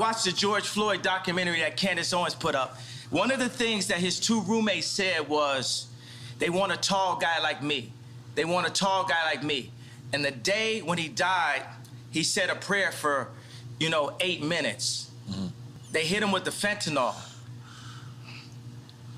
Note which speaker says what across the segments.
Speaker 1: watched the George Floyd documentary that Candace Owens put up. One of the things that his two roommates said was, they want a tall guy like me. They want a tall guy like me. And the day when he died, he said a prayer for, 8 minutes. Mm-hmm. They hit him with the fentanyl.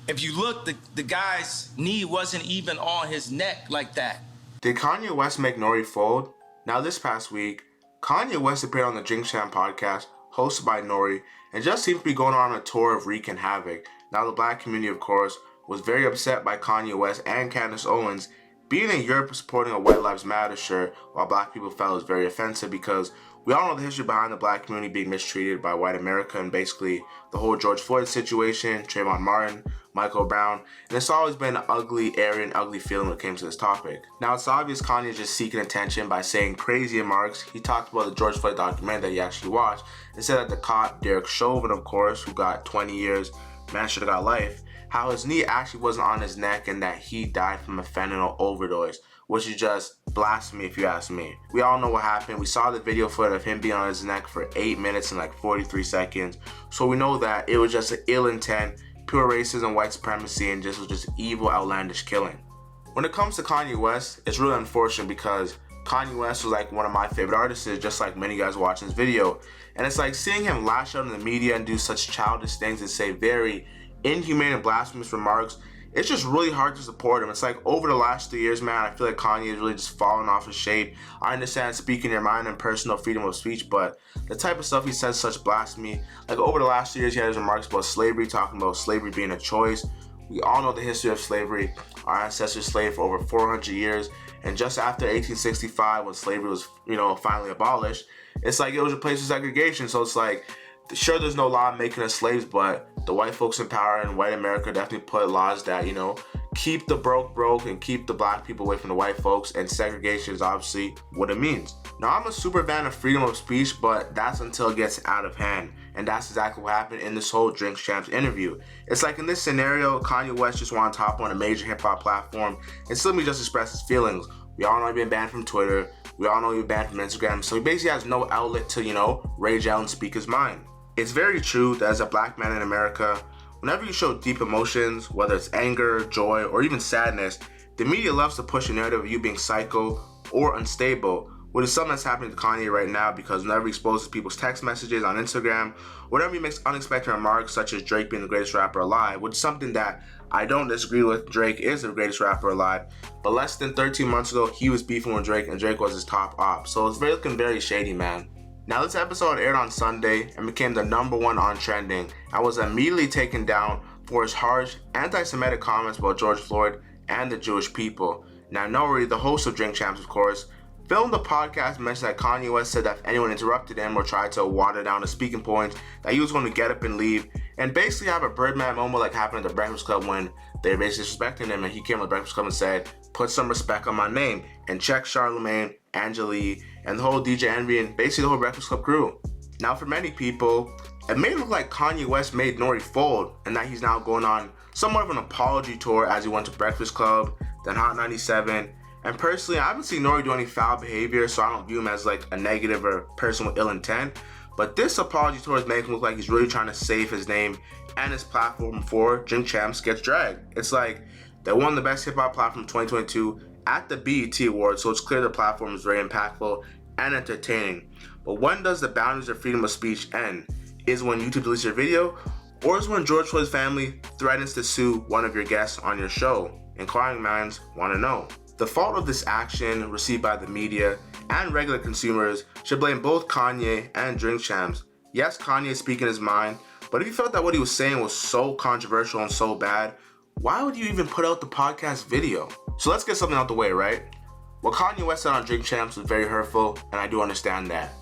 Speaker 1: If you look, the guy's knee wasn't even on his neck like that.
Speaker 2: Did Kanye West make N.O.R.E fold? Now this past week, Kanye West appeared on the Drink Champ podcast, hosted by N.O.R.E, and just seems to be going on a tour of wreaking havoc. Now the black community, of course, was very upset by Kanye West and Candace Owens being in Europe supporting a White Lives Matter shirt, while black people felt it was very offensive because we all know the history behind the black community being mistreated by white America and basically the whole George Floyd situation, Trayvon Martin, Michael Brown, and it's always been an ugly area and ugly feeling when it came to this topic. Now it's obvious Kanye is just seeking attention by saying crazy remarks. He talked about the George Floyd documentary that he actually watched and said that the cop, Derek Chauvin, of course, who got 20 years, man should have got life, how his knee actually wasn't on his neck and that he died from a fentanyl overdose, which is just blasphemy if you ask me. We all know what happened. We saw the video footage of him being on his neck for 8 minutes and like 43 seconds. So we know that it was just an ill intent, pure racism, white supremacy, and just was just evil, outlandish killing. When it comes to Kanye West, it's really unfortunate because Kanye West was like one of my favorite artists, just like many guys watching this video. And it's like seeing him lash out in the media and do such childish things and say very inhumane and blasphemous remarks, it's just really hard to support him. It's like over the last 3 years, man, I feel like Kanye has really just fallen off his shape. I understand speaking your mind and personal freedom of speech, but the type of stuff he says, such blasphemy. Like over the last 2 years, he had his remarks about slavery, talking about slavery being a choice. We all know the history of slavery. Our ancestors slaved for over 400 years, and just after 1865, when slavery was, finally abolished, it's like it was replaced with segregation. So it's like, sure, there's no law making us slaves, but the white folks in power in white America definitely put laws that, keep the broke and keep the black people away from the white folks, and segregation is obviously what it means. Now, I'm a super fan of freedom of speech, but that's until it gets out of hand, and that's exactly what happened in this whole Drink Champs interview. It's like in this scenario, Kanye West just wanted to hop on a major hip-hop platform and simply just express his feelings. We all know he's been banned from Twitter. We all know he's banned from Instagram, so he basically has no outlet to, rage out and speak his mind. It's very true that as a black man in America, whenever you show deep emotions, whether it's anger, joy, or even sadness, the media loves to push a narrative of you being psycho or unstable, which is something that's happening to Kanye right now because whenever he exposes people's text messages on Instagram, whenever he makes unexpected remarks such as Drake being the greatest rapper alive, which is something that I don't disagree with. Drake is the greatest rapper alive, but less than 13 months ago, he was beefing with Drake and Drake was his top op. So it's looking very shady, man. Now this episode aired on Sunday and became the #1 on trending and was immediately taken down for his harsh anti-Semitic comments about George Floyd and the Jewish people. Now N.O.R.E, the host of Drink Champs, of course, filmed the podcast, mentioned that Kanye West said that if anyone interrupted him or tried to water down his speaking points, that he was going to get up and leave and basically have a Birdman moment like happened at the Breakfast Club when they basically disrespected him and he came to the Breakfast Club and said, "Put some respect on my name," and check Charlemagne, Angelique, and the whole DJ Envy and basically the whole Breakfast Club crew. Now for many people, it may look like Kanye West made N.O.R.E fold and that he's now going on somewhat of an apology tour as he went to Breakfast Club, then Hot 97, and personally I haven't seen N.O.R.E do any foul behavior, so I don't view him as like a negative or person with ill intent, but this apology tour is making him look like he's really trying to save his name and his platform before Drink Champs gets dragged. It's like they won the best hip hop platform 2022 at the BET Awards, so it's clear the platform is very impactful and entertaining. But when does the boundaries of freedom of speech end? Is when YouTube deletes your video, or is when George Floyd's family threatens to sue one of your guests on your show? Inquiring minds want to know. The fault of this action received by the media and regular consumers should blame both Kanye and Drink Champs. Yes, Kanye is speaking his mind, but if you felt that what he was saying was so controversial and so bad, why would you even put out the podcast video? So let's get something out the way, right? What Kanye West said on Drink Champs was very hurtful, and I do understand that.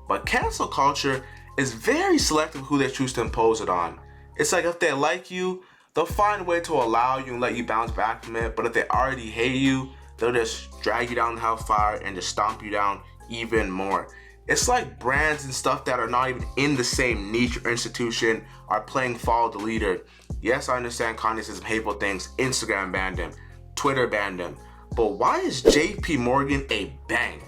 Speaker 2: But cancel culture is very selective who they choose to impose it on. It's like if they like you, they'll find a way to allow you and let you bounce back from it, but if they already hate you, they'll just drag you down the hellfire and just stomp you down even more. It's like brands and stuff that are not even in the same niche or institution are playing follow the leader. Yes, I understand Kanye says some hateful things. Instagram banned him. Twitter banned him. But why is JP Morgan a bank?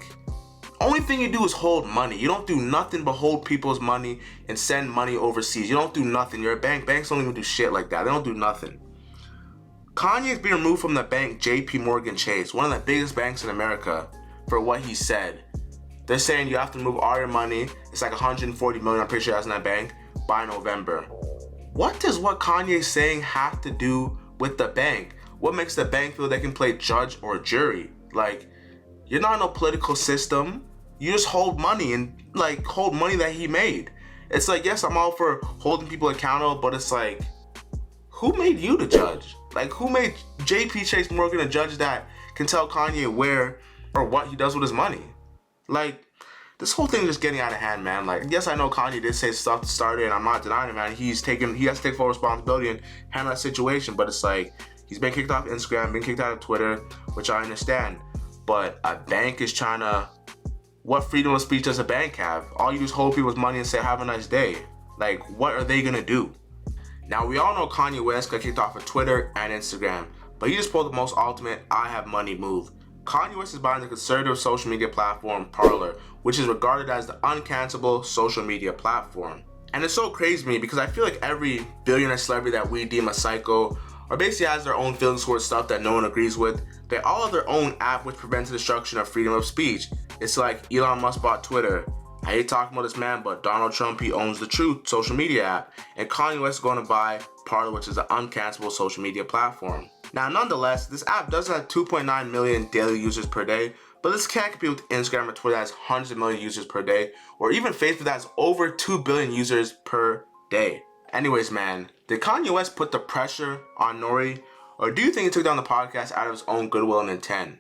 Speaker 2: Only thing you do is hold money. You don't do nothing but hold people's money and send money overseas. You don't do nothing. You're a bank. Banks don't even do shit like that. They don't do nothing. Kanye's being removed from the bank JP Morgan Chase, one of the biggest banks in America, for what he said. They're saying you have to move all your money. It's like 140 million, I'm pretty sure that's in that bank, by November. What does what Kanye's saying have to do with the bank? What makes the bank feel they can play judge or jury? Like, you're not in a political system. You just hold money and like hold money that he made. It's like, yes, I'm all for holding people accountable, but it's like, who made you the judge? Like, who made JP Chase Morgan a judge that can tell Kanye where or what he does with his money? Like, this whole thing is just getting out of hand, man. Like, yes, I know Kanye did say stuff to start it, and I'm not denying it, man. He has to take full responsibility and handle that situation, but it's like, he's been kicked off Instagram, been kicked out of Twitter, which I understand. But a bank is trying to, what freedom of speech does a bank have? All you do is hold people's money and say, have a nice day. Like, what are they gonna do? Now, we all know Kanye West got kicked off of Twitter and Instagram, but he just pulled the most ultimate I have money move. Kanye West is buying the conservative social media platform Parler, which is regarded as the uncancelable social media platform. And it's so crazy to me because I feel like every billionaire celebrity that we deem a psycho or basically has their own feelings towards stuff that no one agrees with, they all have their own app which prevents the destruction of freedom of speech. It's like Elon Musk bought Twitter. I hate talking about this man, but Donald Trump, he owns the Truth social media app. And Kanye West is going to buy Parler, which is an uncancelable social media platform. Now, nonetheless, this app does have 2.9 million daily users per day, but this can't compete with Instagram or Twitter that has hundreds of million users per day, or even Facebook that has over 2 billion users per day. Anyways, man, did Kanye West put the pressure on N.O.R.E, or do you think he took down the podcast out of his own goodwill and intent?